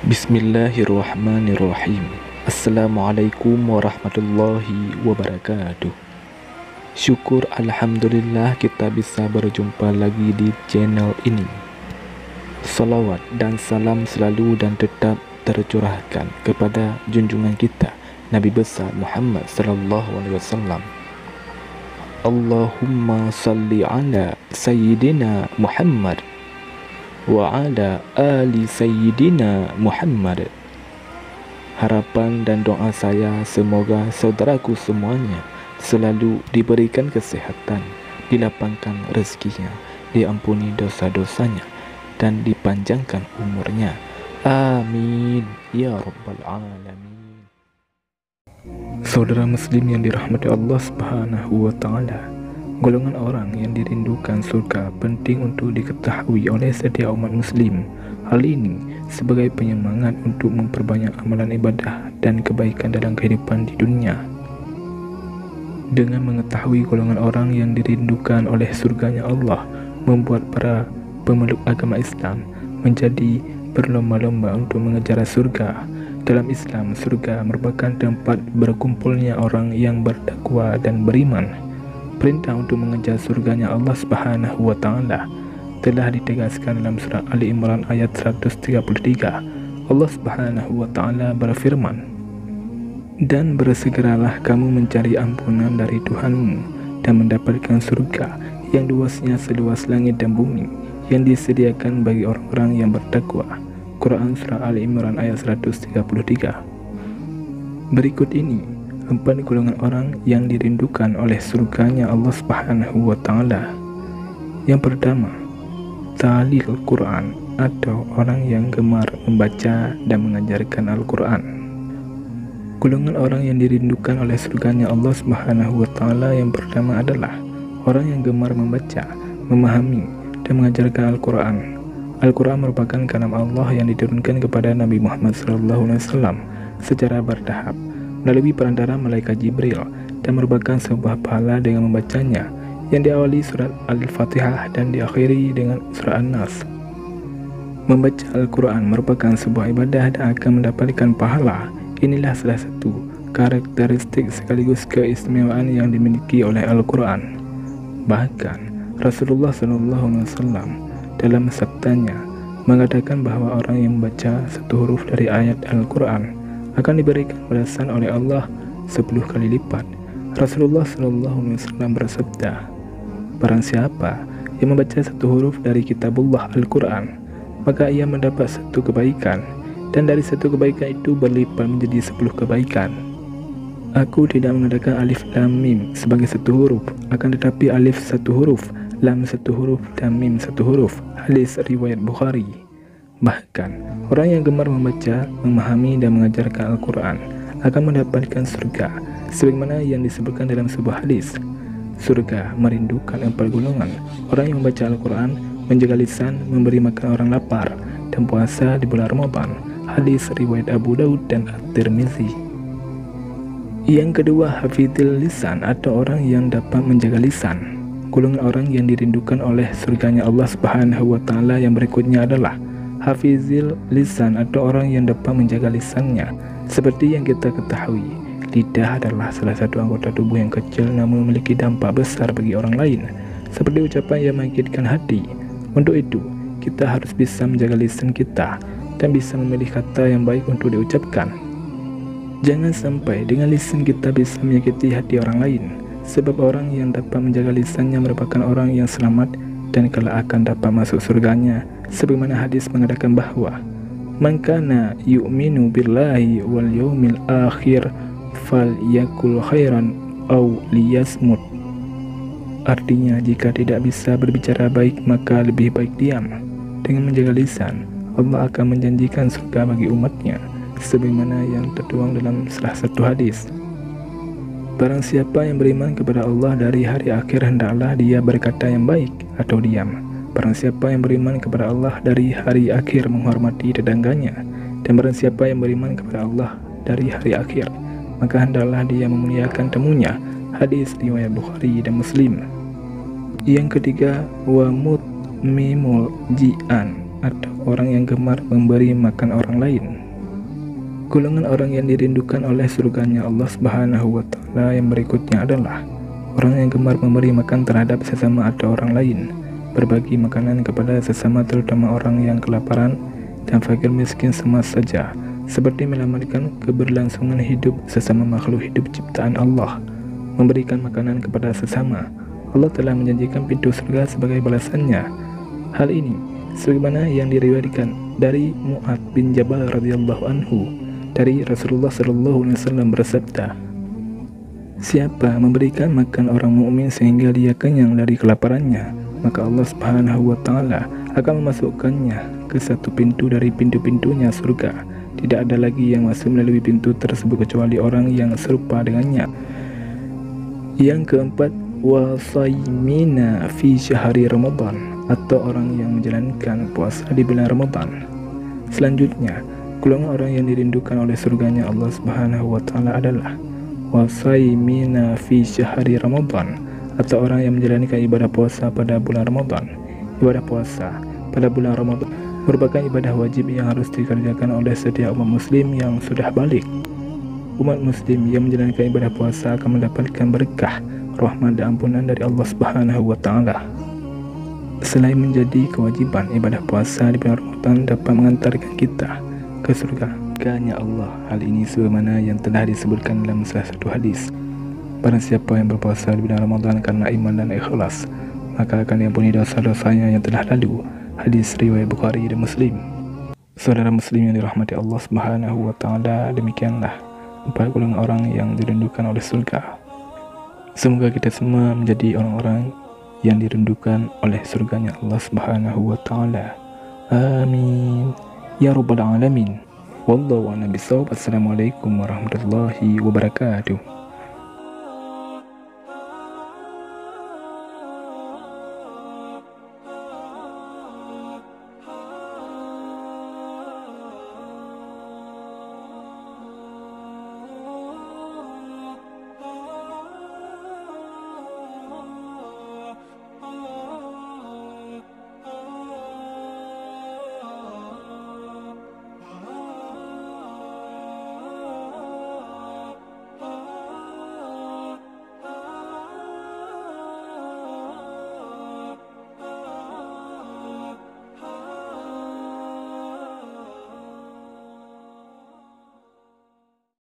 Bismillahirrahmanirrahim. Assalamualaikum warahmatullahi wabarakatuh. Syukur alhamdulillah kita bisa berjumpa lagi di channel ini. Salawat dan salam selalu dan tetap tercurahkan kepada junjungan kita Nabi besar Muhammad sallallahu alaihi wasallam. Allahumma salli ala sayyidina Muhammad wa ala ali sayyidina Muhammad. Harapan dan doa saya semoga saudaraku semuanya selalu diberikan kesehatan, dilapangkan rezekinya, diampuni dosa-dosanya, dan dipanjangkan umurnya. Amin ya rabbal alamin. Saudara muslim yang dirahmati Allah Subhanahu wa taala, golongan orang yang dirindukan surga penting untuk diketahui oleh setiap umat muslim. Hal ini sebagai penyemangat untuk memperbanyak amalan ibadah dan kebaikan dalam kehidupan di dunia. Dengan mengetahui golongan orang yang dirindukan oleh surganya Allah, membuat para pemeluk agama Islam menjadi berlomba-lomba untuk mengejar surga. Dalam Islam, surga merupakan tempat berkumpulnya orang yang bertakwa dan beriman. Perintah untuk mengejar surganya Allah Subhanahu wa taala telah ditegaskan dalam surah Ali Imran ayat 133. Allah Subhanahu wa taala berfirman, "Dan bersegeralah kamu mencari ampunan dari Tuhanmu dan mendapatkan surga yang luasnya seluas langit dan bumi, yang disediakan bagi orang-orang yang bertakwa." Quran surah Ali Imran ayat 133. Berikut ini 4 golongan orang yang dirindukan oleh surganya Allah Subhanahu wa taala. Yang pertama, talil Quran, atau orang yang gemar membaca dan mengajarkan Al-Quran. Golongan orang yang dirindukan oleh surganya Allah Subhanahu wa taala yang pertama adalah orang yang gemar membaca, memahami, dan mengajarkan Al-Quran. Al-Quran merupakan kalam Allah yang diturunkan kepada Nabi Muhammad SAW secara bertahap melalui perantara malaikat Jibril, dan merupakan sebuah pahala dengan membacanya, yang diawali surat Al-Fatihah dan diakhiri dengan surat An-Nas. Membaca Al-Quran merupakan sebuah ibadah dan akan mendapatkan pahala. Inilah salah satu karakteristik sekaligus keistimewaan yang dimiliki oleh Al-Quran. Bahkan Rasulullah SAW dalam sabdanya mengatakan bahwa orang yang membaca satu huruf dari ayat Al-Quran akan diberikan balasan oleh Allah 10 kali lipat. Rasulullah SAW bersabda, "Barang siapa yang membaca satu huruf dari kitabullah Al-Quran, maka ia mendapat satu kebaikan, dan dari satu kebaikan itu berlipat menjadi 10 kebaikan." Aku tidak mengatakan alif lam mim sebagai satu huruf, akan tetapi alif satu huruf, lam satu huruf, dan mim satu huruf. Hadis riwayat Bukhari. Bahkan orang yang gemar membaca, memahami, dan mengajarkan Al-Quran akan mendapatkan surga, sebagaimana yang disebutkan dalam sebuah hadis. Surga merindukan 4 golongan: orang yang membaca Al-Quran, menjaga lisan, memberi makan orang lapar, dan puasa di bulan Ramadan. Hadis riwayat Abu Daud dan At-Tirmizi. Yang kedua, hafidhil lisan, atau orang yang dapat menjaga lisan. Golongan orang yang dirindukan oleh surganya Allah Subhanahu wa taala yang berikutnya adalah hafizil lisan, atau orang yang dapat menjaga lisannya. Seperti yang kita ketahui, lidah adalah salah satu anggota tubuh yang kecil namun memiliki dampak besar bagi orang lain, seperti ucapan yang menyakitkan hati. Untuk itu, kita harus bisa menjaga lisan kita dan bisa memilih kata yang baik untuk diucapkan. Jangan sampai dengan lisan kita bisa menyakiti hati orang lain, sebab orang yang dapat menjaga lisannya merupakan orang yang selamat dan kelak akan dapat masuk surganya, sebagaimana hadis mengatakan bahwa man kana yu'minu billahi wal yawmil akhir falyakul khairan aw liyasmut. Artinya, jika tidak bisa berbicara baik, maka lebih baik diam. Dengan menjaga lisan, Allah akan menjanjikan surga bagi umatnya, sebagaimana yang tertuang dalam salah satu hadis. Barang siapa yang beriman kepada Allah dari hari akhir, hendaklah dia berkata yang baik atau diam. Barang siapa yang beriman kepada Allah dari hari akhir, menghormati tetangganya. Dan barang siapa yang beriman kepada Allah dari hari akhir, maka hendaklah dia memuliakan temunya. Hadis riwayat Bukhari dan Muslim. Yang ketiga, wa mutmimul ji'an, atau orang yang gemar memberi makan orang lain. Golongan orang yang dirindukan oleh surganya Allah Subhanahu wa Ta'ala yang berikutnya adalah orang yang gemar memberi makan terhadap sesama atau orang lain, berbagi makanan kepada sesama terutama orang yang kelaparan dan fakir miskin sama saja seperti menyelamatkan keberlangsungan hidup sesama makhluk hidup ciptaan Allah. Memberikan makanan kepada sesama, Allah telah menjanjikan pintu surga sebagai balasannya. Hal ini sebagaimana yang diriwayatkan dari Mu'ad bin Jabal radhiyallahu anhu dari Rasulullah sallallahu alaihi wasallam bersabda, siapa memberikan makan orang mukmin sehingga dia kenyang dari kelaparannya, maka Allah Subhanahu wa Ta'ala akan memasukkannya ke satu pintu dari pintu-pintunya surga. Tidak ada lagi yang masuk melalui pintu tersebut kecuali orang yang serupa dengannya. Yang keempat, wasaimina fi syahri Ramadan, atau orang yang menjalankan puasa di bulan Ramadan. Selanjutnya, golongan orang yang dirindukan oleh surganya Allah Subhanahu wa Ta'ala adalah wasaimina fi syahri Ramadan, atau orang yang menjalankan ibadah puasa pada bulan Ramadan. Ibadah puasa pada bulan Ramadan merupakan ibadah wajib yang harus dikerjakan oleh setiap umat muslim yang sudah balik. Umat muslim yang menjalankan ibadah puasa akan mendapatkan berkah, rahmat dan ampunan dari Allah Subhanahu wa Ta'ala. Selain menjadi kewajiban, ibadah puasa di bulan Ramadan dapat mengantarkan kita ke surga hanya Allah. Hal ini sebagaimana yang telah disebutkan dalam salah satu hadis, barang siapa yang berpuasa di bulan Ramadan karena iman dan ikhlas, maka akan diampuni dosa-dosanya yang telah lalu. Hadis riwayat Bukhari dan Muslim. Saudara muslim yang dirahmati Allah Subhanahu wa Ta'ala, demikianlah 4 golongan orang yang dirindukan oleh surga. Semoga kita semua menjadi orang-orang yang dirindukan oleh surganya Allah Subhanahu wa Ta'ala. Amin ya rabbal alamin. Wallahu a'lam bishawab. Assalamualaikum warahmatullahi wabarakatuh.